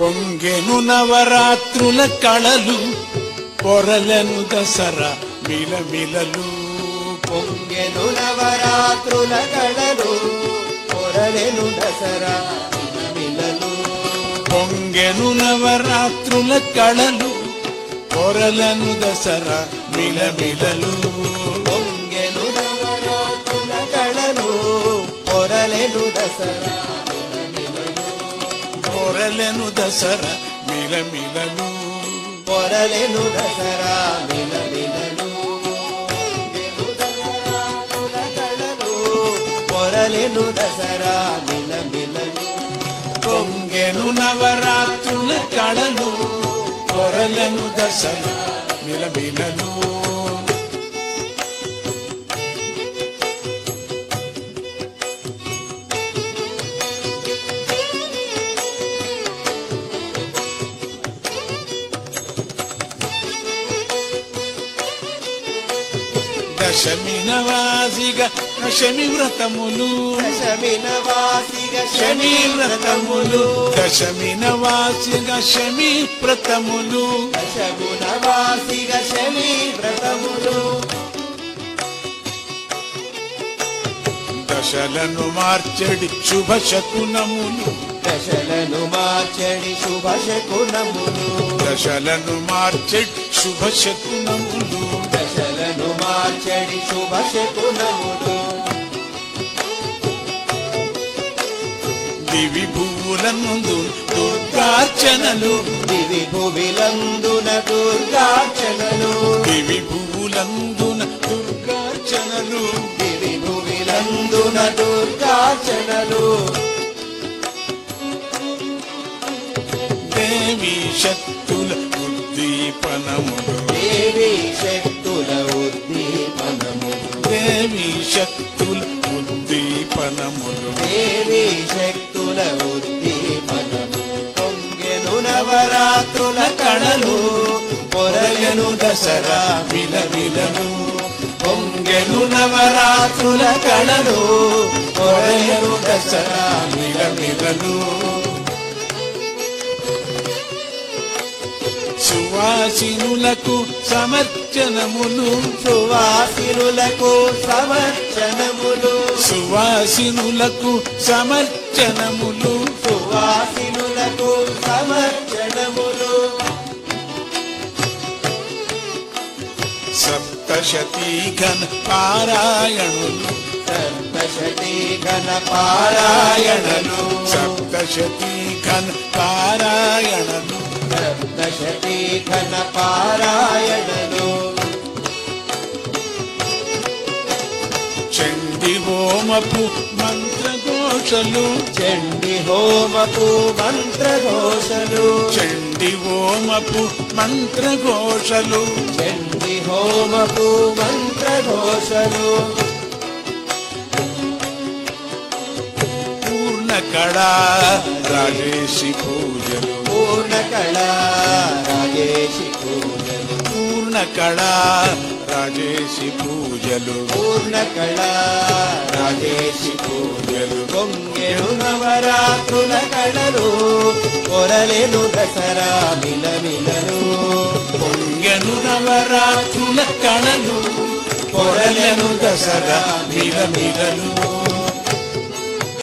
పొంగెను నవరాత్రుల కళలు పొరలను దసరా మిలమిలలు. పొంగెను నవరాత్రుల కళలు పొరలెను దసరా మిలమిలలు. పొంగెను నవరాత్రుల కళలు పొరలను దసరా మిలమిలలు. పొంగెను నవరాత్రుల కళలు పొరలెను దసరా పొరలను దసరా మిలమిలలు. పొరలెను దసరా మిలమిలలు. పొరలెను దసరా మిలమిలలు. పొంగెను నవరాత్రుల కళలు పొరలను దసరా మిలమిలలు. దశమి నవాసిగా దశమి వ్రతములు. దశమి నవాసిగా శమి వ్రతములు. దశమి నవాసిగా శమి వ్రతములు. దశము నవాసిగా శమి వ్రతములు. దశలను మార్చడి శుభ శకునములు. దశలను మార్చడి శుభ శకునములు. దశలను మార్చడి శుభ శకునములు. దశలను మార్చడి శుభ శకునములు. దివి భూవులందు దుర్గార్చనలు. దివి భువిలందున దుర్గార్చనలు. దివి భూవులందున దుర్గార్చనలు. దివి భువిలందున దుర్గార్చనలు. దేవి శక్తుల ఉద్దీపనములు. దేవి శక్తుల ఉద్దీపనములు. దేవి శక్తుల ఉద్దీపనములు. దేవి శక్తుల ఉద్దీపనము. పొంగెను నవరాత్రుల కళలు పొరలెను దసరా మిలమిలలు. పొంగెను నవరాత్రుల కళలు పొరలెను దసరా మిలమిలలు. సువాసినులకు సమర్చనములు. సువాసినులకు సమర్చనములు. సువాసినులకు సమర్చనములు. సువాసినులకు సమర్చనములు. సప్తశతీ ఘన పారాయణులు. సప్తశతీ ఘన పారాయణలు. సప్తశతీ ఘన పారాయణలు. సప్తశతీ ఘన పారాయణలు. చండి హోమపు మంత్రఘోషలు. చండి హోమపు మంత్రఘోషలు. చండి హోమపు మంత్రఘోషలు. చండి హోమపు మంత్రఘోషలు. పూర్ణ కళా రాజేశి పూజలు. పూర్ణ కళా రాజేశి పూజలు. పూర్ణ కళా రాజేశి పూజలు. పూర్ణ కళా రాజేశి పూజలు. పొంగెను నవరాత్రుల కళలు పొరలెను దసరా మిలమిలలు. పొంగెను నవరాత్రుల కళలు పొరలెను దసరా మిలమిలలు.